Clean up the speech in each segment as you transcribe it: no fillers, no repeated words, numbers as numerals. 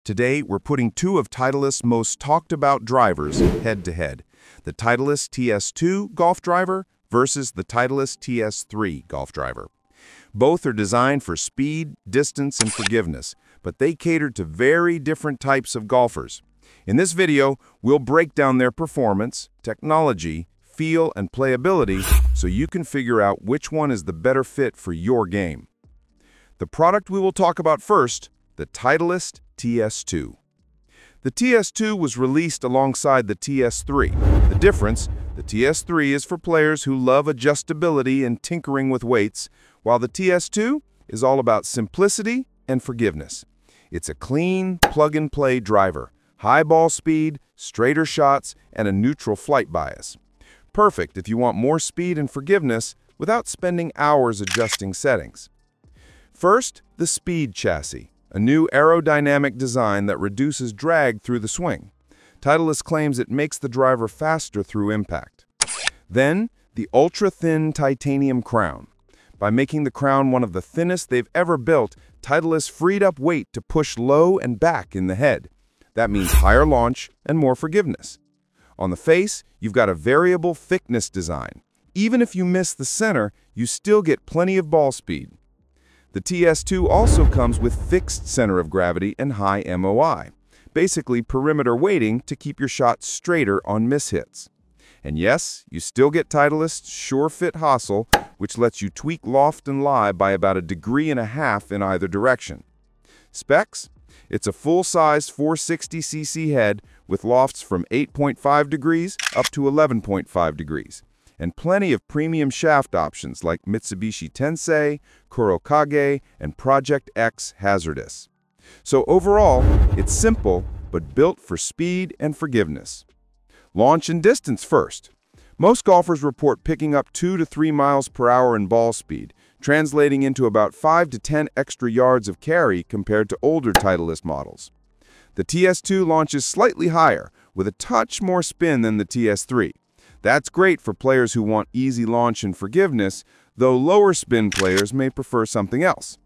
Today, we're putting two of Titleist's most talked about drivers head-to-head, the Titleist TS2 golf driver versus the Titleist TS3 golf driver. Both are designed for speed, distance, and forgiveness, but they cater to very different types of golfers. In this video, we'll break down their performance, technology, feel, and playability so you can figure out which one is the better fit for your game. The product we will talk about first, the Titleist TS2. The TS2 was released alongside the TS3. The difference, the TS3 is for players who love adjustability and tinkering with weights, while the TS2 is all about simplicity and forgiveness. It's a clean, plug-and-play driver, high ball speed, straighter shots, and a neutral flight bias. Perfect if you want more speed and forgiveness without spending hours adjusting settings. First, the Speed Chassis, a new aerodynamic design that reduces drag through the swing. Titleist claims it makes the driver faster through impact. Then, the ultra-thin titanium crown. By making the crown one of the thinnest they've ever built, Titleist freed up weight to push low and back in the head. That means higher launch and more forgiveness. On the face, you've got a variable thickness design. Even if you miss the center, you still get plenty of ball speed. The TS2 also comes with fixed center of gravity and high MOI, basically perimeter weighting to keep your shot straighter on mishits. And yes, you still get Titleist's Sure-Fit Hosel, which lets you tweak loft and lie by about 1.5 degrees in either direction. Specs? It's a full-size 460cc head with lofts from 8.5 degrees up to 11.5 degrees, and plenty of premium shaft options like Mitsubishi Tensei, Kurokage, and Project X Hazardous. So overall, it's simple, but built for speed and forgiveness. Launch and distance first. Most golfers report picking up 2 to 3 miles per hour in ball speed, translating into about 5 to 10 extra yards of carry compared to older Titleist models. The TS2 launches slightly higher, with a touch more spin than the TS3. That's great for players who want easy launch and forgiveness, though lower spin players may prefer something else.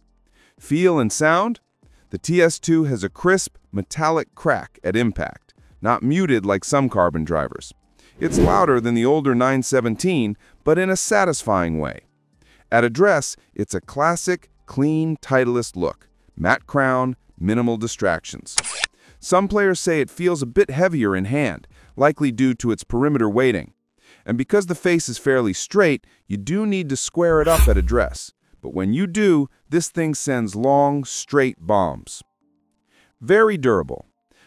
Feel and sound? The TS2 has a crisp, metallic crack at impact, not muted like some carbon drivers. It's louder than the older 917, but in a satisfying way. At address, it's a classic, clean Titleist look, matte crown, minimal distractions. Some players say it feels a bit heavier in hand, likely due to its perimeter weighting. And because the face is fairly straight, you do need to square it up at address. But when you do, this thing sends long, straight bombs. Very durable.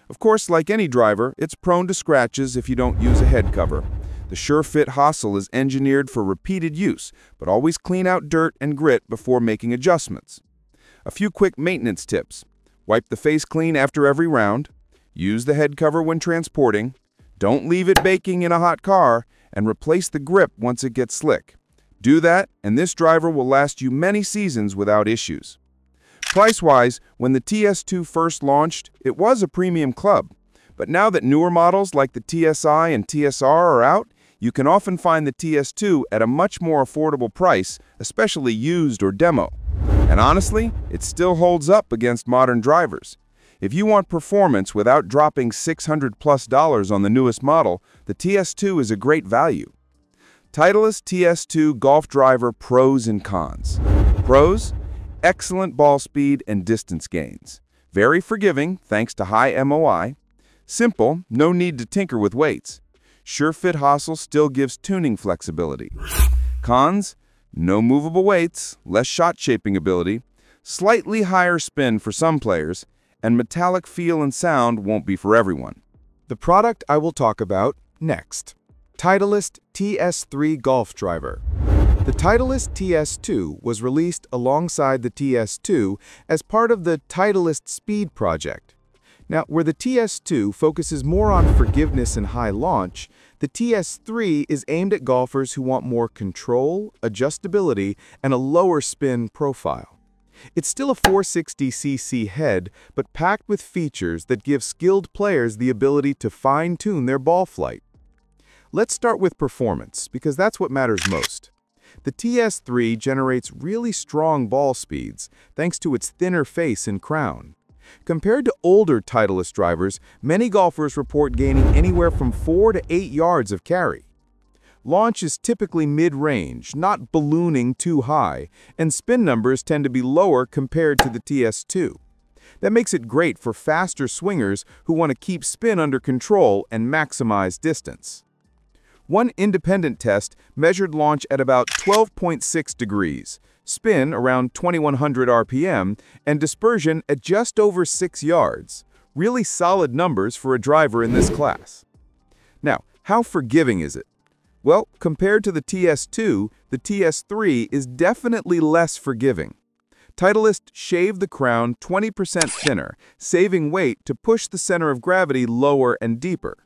Of course, like any driver, it's prone to scratches if you don't use a head cover. The Sure-Fit Hosel is engineered for repeated use, but always clean out dirt and grit before making adjustments. A few quick maintenance tips. Wipe the face clean after every round. Use the head cover when transporting. Don't leave it baking in a hot car, and replace the grip once it gets slick. Do that, and this driver will last you many seasons without issues. Price-wise, when the TS2 first launched, it was a premium club. But now that newer models like the TSI and TSR are out, you can often find the TS2 at a much more affordable price, especially used or demo. And honestly, it still holds up against modern drivers. If you want performance without dropping $600+ on the newest model, the TS2 is a great value. Titleist TS2 golf driver pros and cons. Pros: excellent ball speed and distance gains. Very forgiving thanks to high MOI. Simple, no need to tinker with weights. Sure-Fit Hosel still gives tuning flexibility. Cons: no movable weights, less shot shaping ability, slightly higher spin for some players, and metallic feel and sound won't be for everyone. The product I will talk about next. Titleist TS3 golf driver. The Titleist TS2 was released alongside the TS2 as part of the Titleist Speed project. Now, where the TS2 focuses more on forgiveness and high launch, the TS3 is aimed at golfers who want more control, adjustability, and a lower spin profile. It's still a 460cc head, but packed with features that give skilled players the ability to fine-tune their ball flight. Let's start with performance, because that's what matters most. The TS3 generates really strong ball speeds thanks to its thinner face and crown. Compared to older Titleist drivers, many golfers report gaining anywhere from 4 to 8 yards of carry. Launch is typically mid-range, not ballooning too high, and spin numbers tend to be lower compared to the TS2. That makes it great for faster swingers who want to keep spin under control and maximize distance. One independent test measured launch at about 12.6 degrees, spin around 2100 RPM, and dispersion at just over 6 yards. Really solid numbers for a driver in this class. Now, how forgiving is it? Well, compared to the TS2, the TS3 is definitely less forgiving. Titleist shaved the crown 20% thinner, saving weight to push the center of gravity lower and deeper.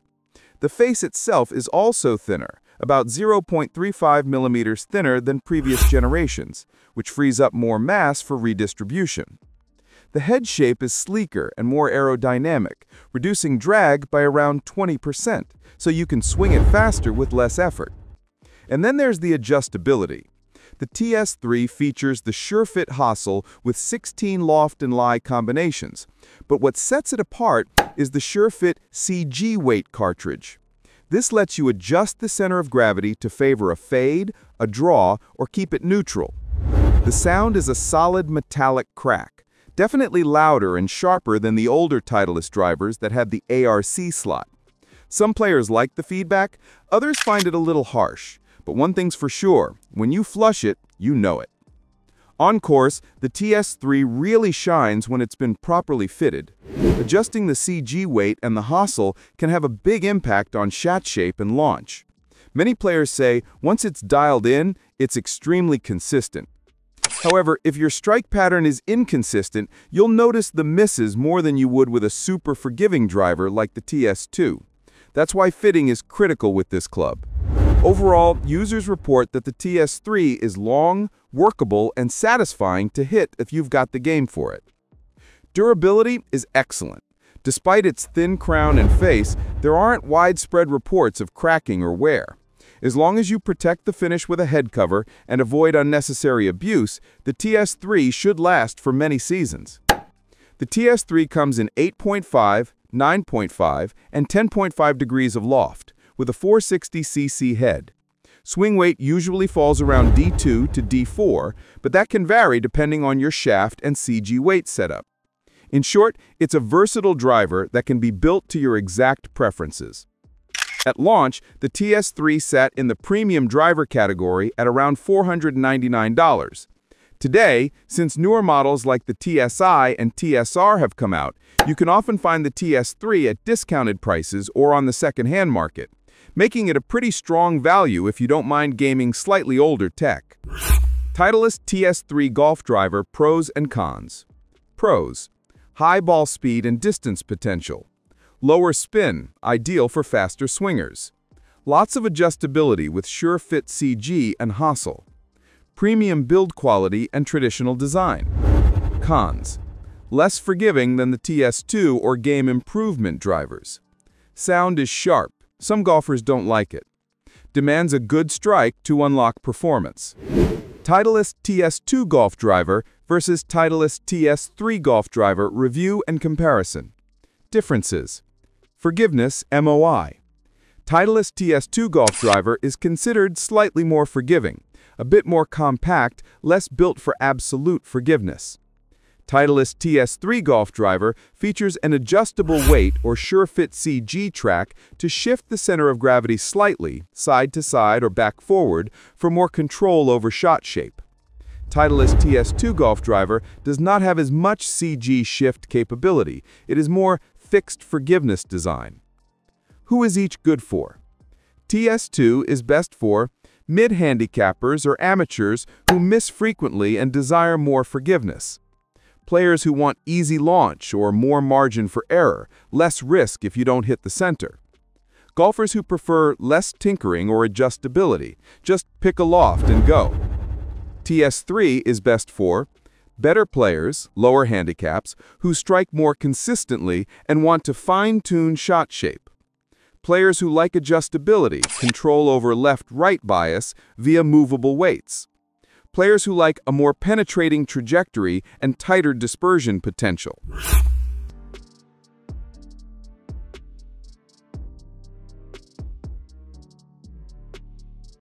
The face itself is also thinner, about 0.35 millimeters thinner than previous generations, which frees up more mass for redistribution. The head shape is sleeker and more aerodynamic, reducing drag by around 20%, so you can swing it faster with less effort. And then there's the adjustability. The TS3 features the SureFit Hosel with 16 loft and lie combinations, but what sets it apart is the SureFit CG weight cartridge. This lets you adjust the center of gravity to favor a fade, a draw, or keep it neutral. The sound is a solid metallic crack, definitely louder and sharper than the older Titleist drivers that had the ARC slot. Some players like the feedback, others find it a little harsh. But one thing's for sure, when you flush it, you know it. On course, the TS3 really shines when it's been properly fitted. Adjusting the CG weight and the Hosel can have a big impact on shot shape and launch. Many players say once it's dialed in, it's extremely consistent. However, if your strike pattern is inconsistent, you'll notice the misses more than you would with a super forgiving driver like the TS2. That's why fitting is critical with this club. Overall, users report that the TS3 is long, workable, and satisfying to hit if you've got the game for it. Durability is excellent. Despite its thin crown and face, there aren't widespread reports of cracking or wear. As long as you protect the finish with a head cover and avoid unnecessary abuse, the TS3 should last for many seasons. The TS3 comes in 8.5, 9.5, and 10.5 degrees of loft, with a 460cc head. Swing weight usually falls around D2 to D4, but that can vary depending on your shaft and CG weight setup. In short, it's a versatile driver that can be built to your exact preferences. At launch, the TS3 sat in the premium driver category at around $499. Today, since newer models like the TSI and TSR have come out, you can often find the TS3 at discounted prices or on the second-hand market, making it a pretty strong value if you don't mind gaming slightly older tech. Titleist TS3 golf driver pros and cons. Pros: high ball speed and distance potential. Lower spin, ideal for faster swingers. Lots of adjustability with SureFit CG and Hosel. Premium build quality and traditional design. Cons: less forgiving than the TS2 or game improvement drivers. Sound is sharp. Some golfers don't like it. Demands a good strike to unlock performance. Titleist TS2 golf driver versus Titleist TS3 golf driver review and comparison. Differences. Forgiveness MOI. Titleist TS2 golf driver is considered slightly more forgiving, a bit more compact, less built for absolute forgiveness. Titleist TS3 golf driver features an adjustable weight or SureFit CG track to shift the center of gravity slightly, side to side or back forward, for more control over shot shape. Titleist TS2 golf driver does not have as much CG shift capability. It is more fixed forgiveness design. Who is each good for? TS2 is best for mid-handicappers or amateurs who miss frequently and desire more forgiveness. Players who want easy launch or more margin for error, less risk if you don't hit the center. Golfers who prefer less tinkering or adjustability, just pick a loft and go. TS3 is best for better players, lower handicaps, who strike more consistently and want to fine-tune shot shape. Players who like adjustability, control over left-right bias via movable weights. Players who like a more penetrating trajectory and tighter dispersion potential.